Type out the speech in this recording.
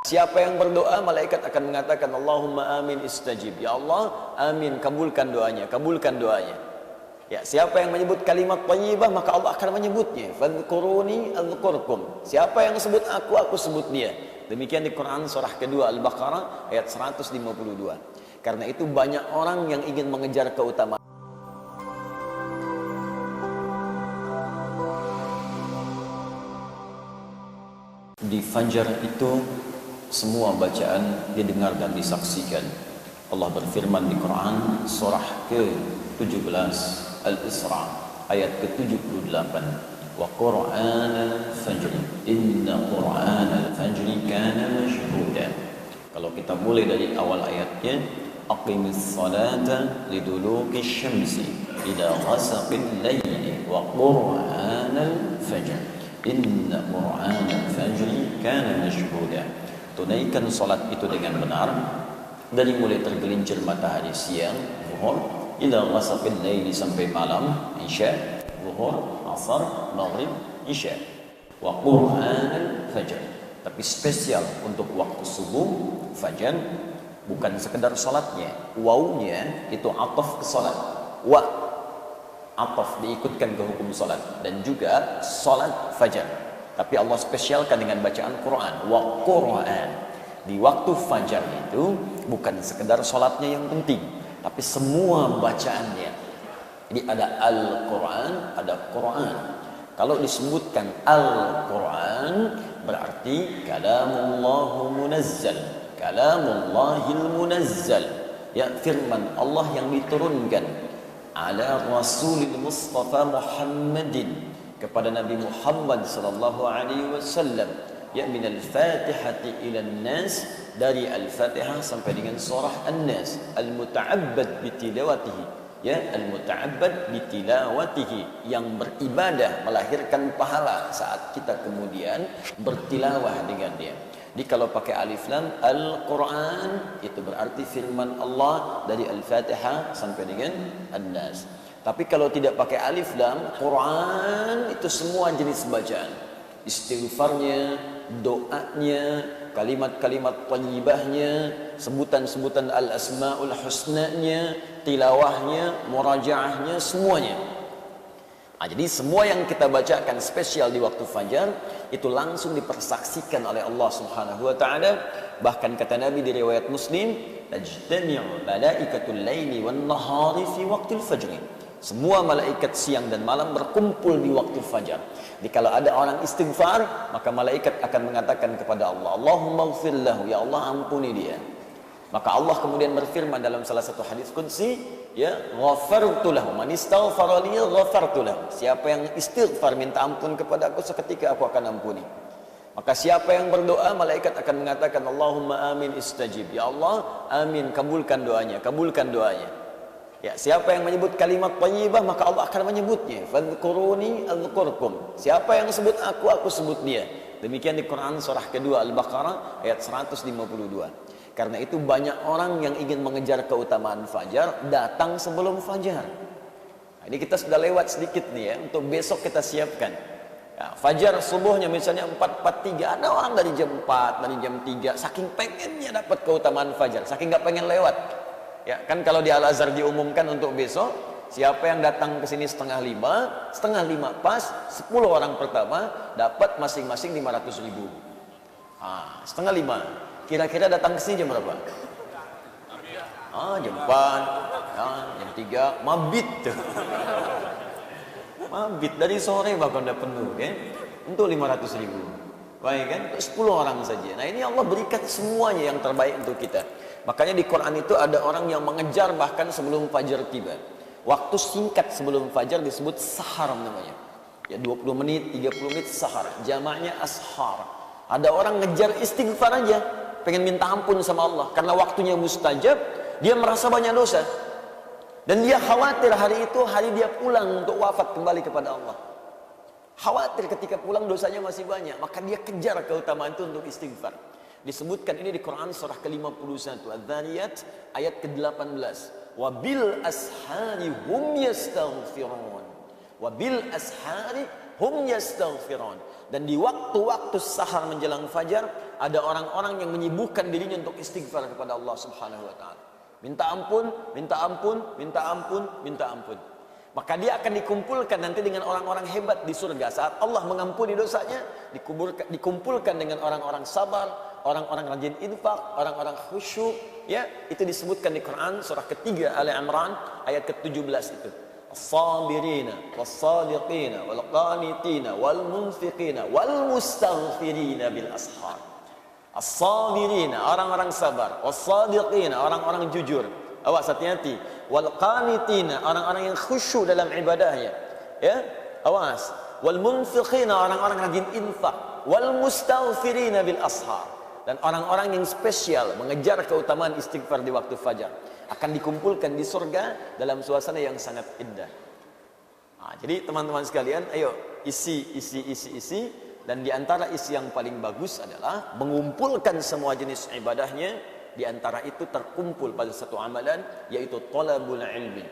Siapa yang berdoa, malaikat akan mengatakan Allahumma amin istajib. Ya Allah, amin, kabulkan doanya, kabulkan doanya. Ya, siapa yang menyebut kalimat thayyibah, maka Allah akan menyebutnya. Fadhkuruni adzkurkum. Siapa yang sebut aku sebut dia. Demikian di Quran surah kedua Al-Baqarah ayat 152. Karena itu banyak orang yang ingin mengejar keutamaan. Di Fajar itu semua bacaan didengar dan disaksikan. Allah berfirman di Quran surah ke-17 Al-Isra ayat ke-78, wa Qur'anal fajr inna Qur'anal fajri kana mashhuda. Kalau kita mulai dari awal ayatnya, aqimis salata liduluki syamsi ila ghasaqil laili wa Qur'anal fajr inna Qur'anal fajri kana mashhuda. Tunaikan salat itu dengan benar dari mulai tergelincir matahari siang zuhur ila ghasaqil laili sampai malam isya, zuhur, asar, maghrib, isya, wa Qur'anal fajr. Tapi spesial untuk waktu subuh fajar, bukan sekedar salatnya, wawnya itu ataf ke salat, wa ataf diikutkan ke hukum salat, dan juga salat fajar. Tapi Allah spesialkan dengan bacaan Quran, wa Quran. Di waktu fajar itu bukan sekedar salatnya yang penting, tapi semua bacaannya. Jadi ada Al-Quran, ada Quran. Kalau disebutkan Al-Quran berarti kalamullahu munazzal, kalamullahil munazzal, ya, firman Allah yang diturunkan ala Rasulil Mustafa Muhammadin, kepada Nabi Muhammad sallallahu alaihi wasallam, ya, min al-Fatihati ila an-Nas, dari Al-Fatihah sampai dengan surah An-Nas, al-muta'abbad bitilawatihi, ya, al-muta'abbad bitilawatihi, yang beribadah melahirkan pahala saat kita kemudian bertilawah dengan dia. Jadi kalau pakai alif lam, Al-Quran itu berarti firman Allah dari Al-Fatihah sampai dengan An-Nas. Tapi kalau tidak pakai alif lam, Quran itu semua jenis bacaan, istighfarnya, doanya, kalimat-kalimat thayyibahnya, sebutan-sebutan al-asmaul husnanya, tilawahnya, murajaahnya, semuanya. Nah, jadi semua yang kita bacakan spesial di waktu fajar itu langsung dipersaksikan oleh Allah Subhanahu wa taala. Bahkan kata Nabi di riwayat Muslim, tajtami'u malaikatul laili wan nahari fi waqtil fajr. Semua malaikat siang dan malam berkumpul di waktu fajar. Jadi kalau ada orang istighfar, maka malaikat akan mengatakan kepada Allah, Allahumma ighfir lahu, ya Allah ampuni dia. Maka Allah kemudian berfirman dalam salah satu hadis qudsi, ya, ghafartu lahu, man istaghfara li ghafartu lahu. Siapa yang istighfar minta ampun kepada aku, seketika aku akan ampuni. Maka siapa yang berdoa, malaikat akan mengatakan Allahumma amin istajib. Ya Allah, amin, kabulkan doanya, kabulkan doanya. Ya, siapa yang menyebut kalimat thayyibah, maka Allah akan menyebutnya. Fadhkuruni adzkurkum. Siapa yang sebut aku sebut dia. Demikian di Quran surah kedua Al-Baqarah ayat 152. Karena itu banyak orang yang ingin mengejar keutamaan fajar datang sebelum fajar. Nah, ini kita sudah lewat sedikit nih ya, untuk besok kita siapkan. Ya, fajar subuhnya misalnya 4:43, ada orang dari jam 4, dari jam 3, saking pengennya dapat keutamaan fajar, saking nggak pengen lewat. Ya, kan kalau di Al-Azhar diumumkan untuk besok, siapa yang datang ke sini setengah lima pas, 10 orang pertama dapat masing-masing 500.000. Setengah 5. Kira-kira datang ke sini jam berapa? Jam 4, ya, jam 3, mabit tuh. Mabit dari sore bahkan udah penuh kan? Untuk 500.000. Baik kan? 10 orang saja. Nah, ini Allah berikan semuanya yang terbaik untuk kita. Makanya di Quran itu ada orang yang mengejar bahkan sebelum fajar tiba. Waktu singkat sebelum fajar disebut sahar namanya. Ya, 20 menit, 30 menit sahar. Jamaknya ashar. Ada orang ngejar istighfar aja, pengen minta ampun sama Allah karena waktunya mustajab, dia merasa banyak dosa. Dan dia khawatir hari itu hari dia pulang untuk wafat kembali kepada Allah. Khawatir ketika pulang dosanya masih banyak, maka dia kejar keutamaan itu untuk istighfar. Disebutkan ini di Quran surah ke-51 Adz-Dzariyat ayat ke-18, wabil ashari hum yastaghfirun. Wabil ashari, hum yastaghfirun. Dan di waktu-waktu sahar menjelang fajar ada orang-orang yang menyibukkan dirinya untuk istighfar kepada Allah Subhanahu wa taala. Minta ampun, minta ampun, minta ampun, minta ampun. Maka dia akan dikumpulkan nanti dengan orang-orang hebat di surga. Saat Allah mengampuni dosanya, dikumpulkan dengan orang-orang sabar, orang-orang rajin infak, orang-orang khusyuk. Ya, itu disebutkan di Quran surah ketiga Ali Imran ayat ke-17 itu. As-sabirina was-sadiqina wal-qanitina wal-munfiqina wal-mustaghfirina bil ashar. As-sabirina, orang-orang sabar, was-sadiqina, orang-orang jujur. Awas, hati-hati. Wal-qanitina, orang-orang yang khusyuk dalam ibadahnya. Ya, awas. Wal-munfiqina, orang-orang rajin infak. Wal-mustaghfirina bil ashar. Dan orang-orang yang spesial mengejar keutamaan istighfar di waktu fajar akan dikumpulkan di surga dalam suasana yang sangat indah. Nah, jadi teman-teman sekalian, ayo isi. Dan di antara isi yang paling bagus adalah mengumpulkan semua jenis ibadahnya. Di antara itu terkumpul pada satu amalan, yaitu talabul ilmi,